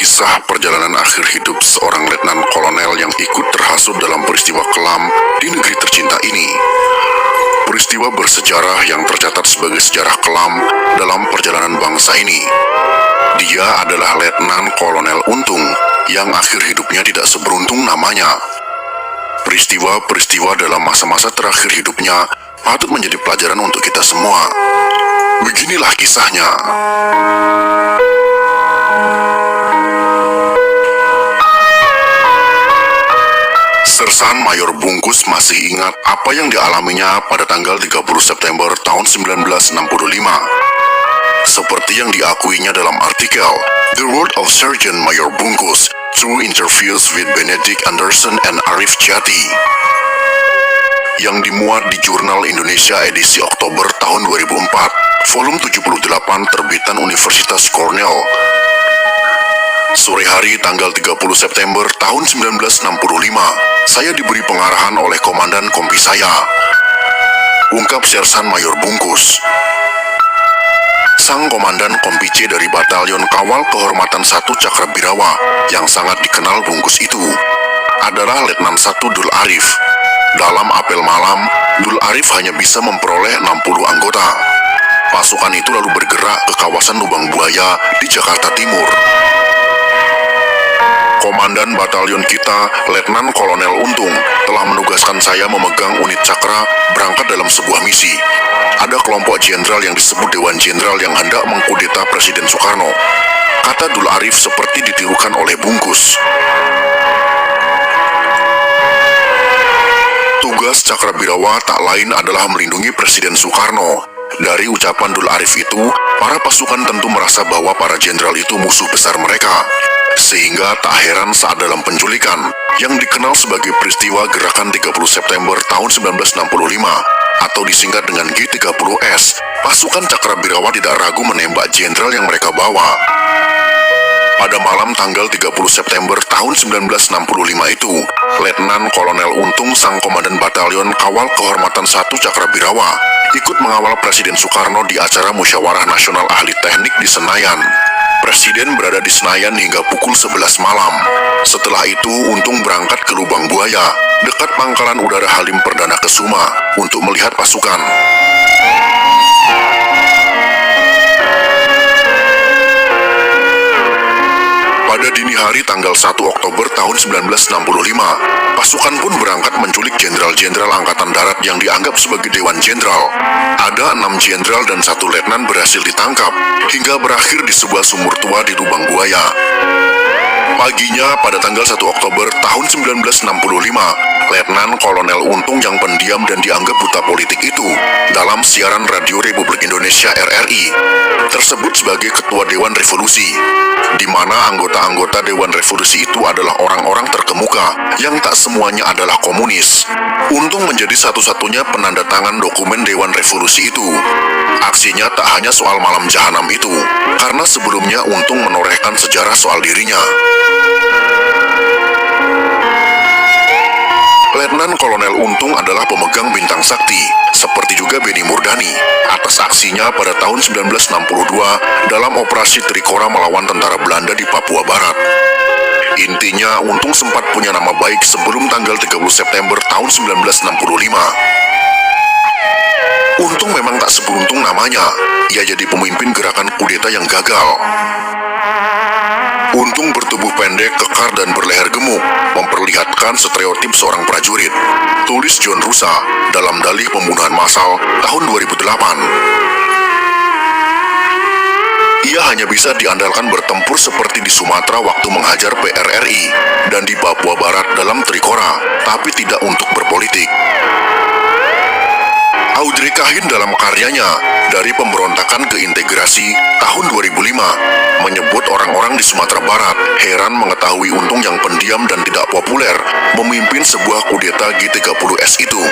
kisah perjalanan akhir hidup seorang letnan kolonel yang ikut terhasut dalam peristiwa kelam di negeri tercinta ini. Peristiwa bersejarah yang tercatat sebagai sejarah kelam dalam perjalanan bangsa ini. Dia adalah Letnan Kolonel Untung yang akhir hidupnya tidak seberuntung namanya. Peristiwa-peristiwa dalam masa-masa terakhir hidupnya patut menjadi pelajaran untuk kita semua. Beginilah kisahnya. Sersan Mayor Bungkus masih ingat apa yang dialaminya pada tanggal 30 September tahun 1965. Seperti yang diakuinya dalam artikel The World of Sergeant Mayor Bungkus Through Interviews with Benedict Anderson and Arif Jati, yang dimuat di Jurnal Indonesia edisi Oktober tahun 2004, volume 78 terbitan Universitas Cornell. Sore hari tanggal 30 September tahun 1965, saya diberi pengarahan oleh komandan kompi saya, ungkap Sersan Mayor Bungkus. Sang komandan kompi C dari Batalion Kawal Kehormatan 1 Cakrabirawa yang sangat dikenal Bungkus itu adalah Letnan 1 Dul Arif. Dalam apel malam, Dul Arif hanya bisa memperoleh 60 anggota. Pasukan itu lalu bergerak ke kawasan Lubang Buaya di Jakarta Timur. Komandan batalion kita, Letnan Kolonel Untung, telah menugaskan saya memegang unit Cakra berangkat dalam sebuah misi. Ada kelompok jenderal yang disebut Dewan Jenderal yang hendak mengkudeta Presiden Soekarno. Kata Dul Arif seperti ditirukan oleh Bungkus. Tugas Cakrabirawa tak lain adalah melindungi Presiden Soekarno. Dari ucapan Dul Arif itu, para pasukan tentu merasa bahwa para jenderal itu musuh besar mereka. Sehingga tak heran saat dalam penculikan yang dikenal sebagai peristiwa Gerakan 30 September tahun 1965 atau disingkat dengan G30S, pasukan Cakrabirawa tidak ragu menembak jenderal yang mereka bawa. Pada malam tanggal 30 September tahun 1965 itu, Letnan Kolonel Untung sang komandan batalion Kawal Kehormatan 1 Cakrabirawa ikut mengawal Presiden Soekarno di acara Musyawarah Nasional Ahli Teknik di Senayan. Presiden berada di Senayan hingga pukul 11 malam. Setelah itu, Untung berangkat ke Lubang Buaya, dekat pangkalan udara Halim Perdana Kesuma, untuk melihat pasukan. Pada dini hari tanggal 1 Oktober tahun 1965, pasukan pun berangkat menculik jenderal-jenderal Angkatan Darat yang dianggap sebagai Dewan Jenderal. Ada 6 jenderal dan 1 letnan berhasil ditangkap, hingga berakhir di sebuah sumur tua di Lubang Buaya. Paginya pada tanggal 1 Oktober tahun 1965, Letnan Kolonel Untung yang pendiam dan dianggap buta politik itu dalam siaran Radio Republik Indonesia RRI tersebut sebagai Ketua Dewan Revolusi, di mana anggota-anggota Dewan Revolusi itu adalah orang-orang terkemuka yang tak semuanya adalah komunis. Untung menjadi satu-satunya penanda tangan dokumen Dewan Revolusi itu. Aksinya tak hanya soal malam jahanam itu, karena sebelumnya Untung menorehkan sejarah soal dirinya. Letnan Kolonel Untung adalah pemegang bintang sakti, seperti juga Benny Murdani, atas aksinya pada tahun 1962 dalam operasi Trikora melawan tentara Belanda di Papua Barat. Intinya, Untung sempat punya nama baik sebelum tanggal 30 September tahun 1965. Untung memang tak seberuntung namanya, ia jadi pemimpin gerakan kudeta yang gagal. Untung bertubuh pendek, kekar, dan berleher gemuk, memperlihatkan stereotip seorang prajurit, tulis John Rusa dalam dalih pembunuhan massal tahun 2008. Ia hanya bisa diandalkan bertempur seperti di Sumatera waktu menghajar PRRI dan di Papua Barat dalam Trikora, tapi tidak untuk berpolitik. Audrey Kahin dalam karyanya Dari Pemberontakan ke Integrasi tahun 2005 menyebut orang-orang di Sumatera Barat heran mengetahui Untung yang pendiam dan tidak populer memimpin sebuah kudeta G30S itu.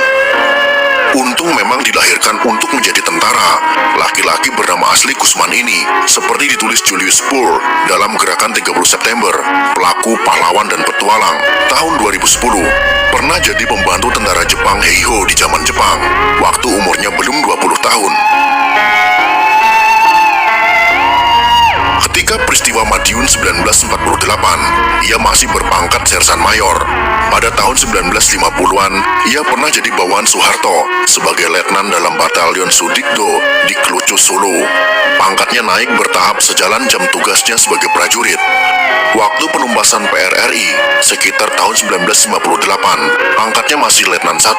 Untung memang dilahirkan untuk menjadi tentara. Laki-laki bernama asli Kusman ini, seperti ditulis Julius Poor dalam Gerakan 30 September, pelaku pahlawan dan petualang tahun 2010, pernah jadi pembantu tentara Jepang Heiho di zaman Jepang, waktu umurnya belum 20 tahun. Ketika peristiwa Madiun 1948, ia masih berpangkat sersan mayor. Pada tahun 1950-an, ia pernah jadi bawahan Soeharto sebagai letnan dalam batalion Sudikdo di Klucu, Solo. Pangkatnya naik bertahap sejalan jam tugasnya sebagai prajurit. Waktu penumbasan PRRI sekitar tahun 1958, pangkatnya masih letnan 1.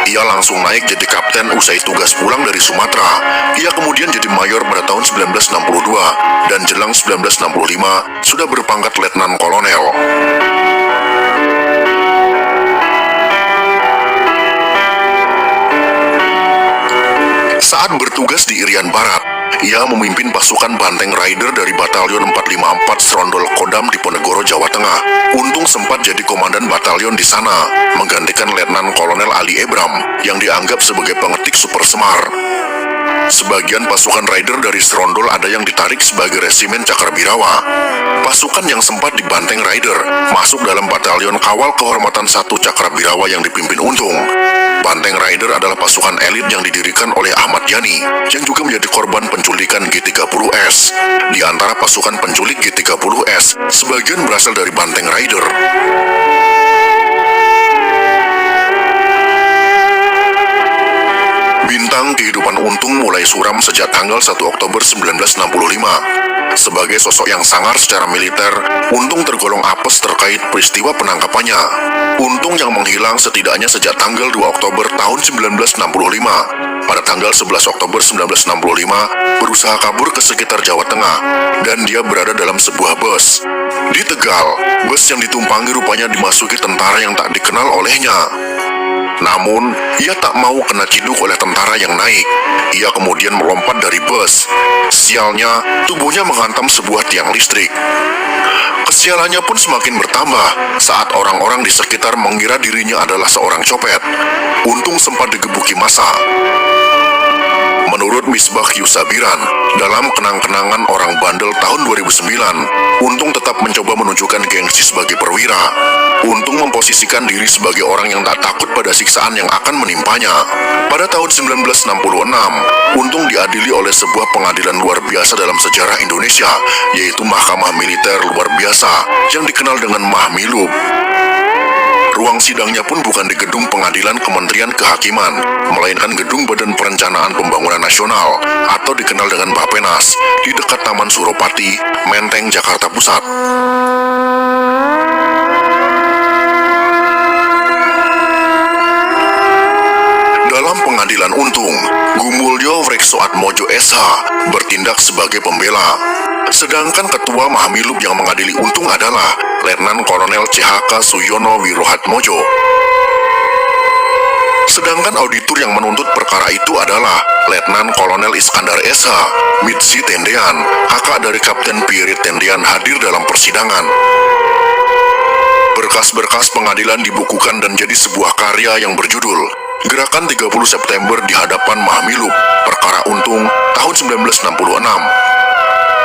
Ia langsung naik jadi kapten usai tugas pulang dari Sumatera. Ia kemudian jadi mayor pada tahun 1962 dan jelang 1965 sudah berpangkat letnan kolonel. Saat bertugas di Irian Barat, ia memimpin pasukan Banteng Rider dari Batalion 454 Serondol Kodam di Ponegoro, Jawa Tengah. Untung sempat jadi komandan batalion di sana, menggantikan Letnan Kolonel Ali Ebram yang dianggap sebagai pengetik super semar. Sebagian pasukan rider dari Serondol ada yang ditarik sebagai resimen Cakrabirawa. Pasukan yang sempat di Banteng Rider masuk dalam batalion Kawal Kehormatan 1 Cakrabirawa yang dipimpin Untung. Banteng Rider adalah pasukan elit yang didirikan oleh Ahmad Yani yang juga menjadi korban penculikan G30S. Di antara pasukan penculik G30S, sebagian berasal dari Banteng Rider. Bintang kehidupan Untung mulai suram sejak tanggal 1 Oktober 1965. Sebagai sosok yang sangar secara militer, Untung tergolong apes terkait peristiwa penangkapannya. Untung yang menghilang setidaknya sejak tanggal 2 Oktober tahun 1965. Pada tanggal 11 Oktober 1965, berusaha kabur ke sekitar Jawa Tengah, dan dia berada dalam sebuah bus. Di Tegal, bus yang ditumpangi rupanya dimasuki tentara yang tak dikenal olehnya. Namun, ia tak mau kena ciduk oleh tentara yang naik. Ia kemudian melompat dari bus. Sialnya, tubuhnya menghantam sebuah tiang listrik. Kesialannya pun semakin bertambah saat orang-orang di sekitar mengira dirinya adalah seorang copet. Untung sempat digebuki massa. Menurut Misbah Yusabiran, dalam kenang-kenangan orang bandel tahun 2009, Untung tetap mencoba menunjukkan gengsi sebagai perwira. Untung memposisikan diri sebagai orang yang tak takut pada siksaan yang akan menimpanya. Pada tahun 1966, Untung diadili oleh sebuah pengadilan luar biasa dalam sejarah Indonesia, yaitu Mahkamah Militer Luar Biasa yang dikenal dengan Mahmilub. Ruang sidangnya pun bukan di gedung pengadilan Kementerian Kehakiman, melainkan gedung Badan Perencanaan Pembangunan Nasional atau dikenal dengan Bapenas di dekat Taman Suropati, Menteng, Jakarta Pusat. Dalam pengadilan Untung, Gumulyo Wreksoatmojo SH bertindak sebagai pembela. Sedangkan ketua Mahmilub yang mengadili Untung adalah Letnan Kolonel CHK Suyono Wirohatmojo. Sedangkan auditor yang menuntut perkara itu adalah Letnan Kolonel Iskandar SH, Mitsi Tendean, kakak dari Kapten Pirit Tendean hadir dalam persidangan. Berkas-berkas pengadilan dibukukan dan jadi sebuah karya yang berjudul Gerakan 30 September di hadapan Mahmilub, Perkara Untung, tahun 1966.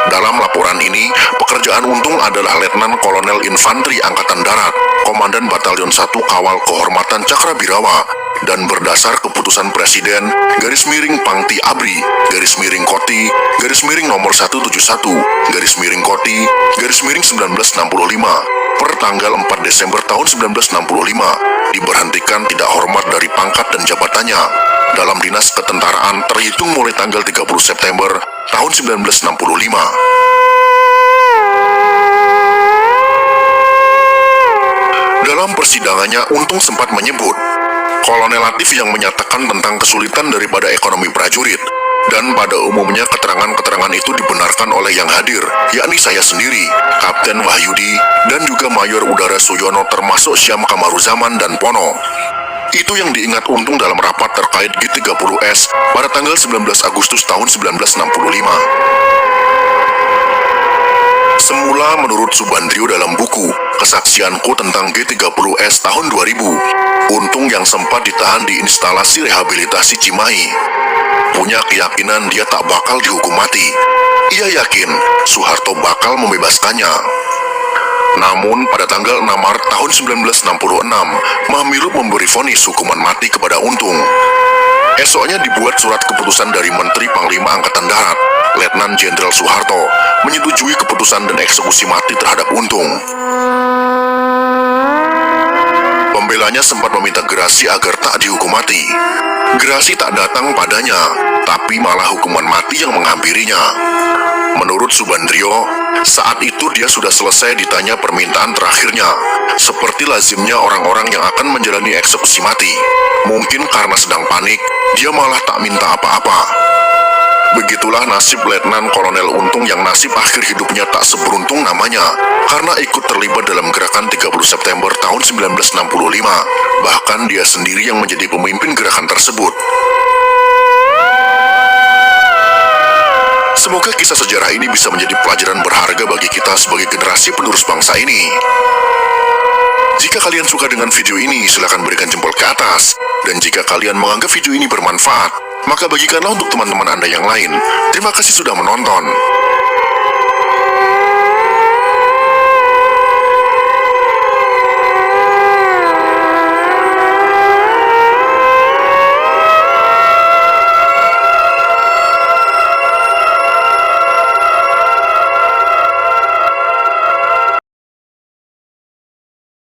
Dalam laporan ini, pekerjaan Untung adalah Letnan Kolonel Infanteri Angkatan Darat, Komandan Batalion 1 Kawal Kehormatan Cakrabirawa, dan berdasar keputusan Presiden, garis miring Pangti Abri, garis miring Koti, garis miring nomor 171, garis miring Koti, garis miring 1965, per tanggal 4 Desember tahun 1965, diberhentikan tidak hormat dari pangkat dan jabatannya dalam dinas ketentaraan terhitung mulai tanggal 30 September tahun 1965. Dalam persidangannya, Untung sempat menyebut Kolonel Latif yang menyatakan tentang kesulitan daripada ekonomi prajurit, dan pada umumnya keterangan-keterangan itu dibenarkan oleh yang hadir, yakni saya sendiri, Kapten Wahyudi, dan juga Mayor Udara Suyono termasuk Syam Kamaruzaman dan Pono. Itu yang diingat Untung dalam rapat terkait G30S pada tanggal 19 Agustus tahun 1965. Semula menurut Subandrio dalam buku Kesaksianku tentang G30S tahun 2000, Untung yang sempat ditahan di instalasi rehabilitasi Cimahi punya keyakinan dia tak bakal dihukum mati. Ia yakin Soeharto bakal membebaskannya. Namun pada tanggal 6 Maret tahun 1966, Mahmilub memberi vonis hukuman mati kepada Untung. Esoknya dibuat surat keputusan dari Menteri Panglima Angkatan Darat Letnan Jenderal Soeharto menyetujui keputusan dan eksekusi mati terhadap Untung. Pembelanya sempat meminta Grassi agar tak dihukum mati. Grassi tak datang padanya, tapi malah hukuman mati yang menghampirinya. Menurut Subandrio, saat itu dia sudah selesai ditanya permintaan terakhirnya, seperti lazimnya orang-orang yang akan menjalani eksekusi mati. Mungkin karena sedang panik, dia malah tak minta apa-apa. Begitulah nasib Letnan Kolonel Untung yang nasib akhir hidupnya tak seberuntung namanya, karena ikut terlibat dalam gerakan 30 September tahun 1965. Bahkan dia sendiri yang menjadi pemimpin gerakan tersebut. Semoga kisah sejarah ini bisa menjadi pelajaran berharga bagi kita sebagai generasi penerus bangsa ini. Jika kalian suka dengan video ini, silakan berikan jempol ke atas. Dan jika kalian menganggap video ini bermanfaat, maka bagikanlah untuk teman-teman Anda yang lain. Terima kasih sudah menonton.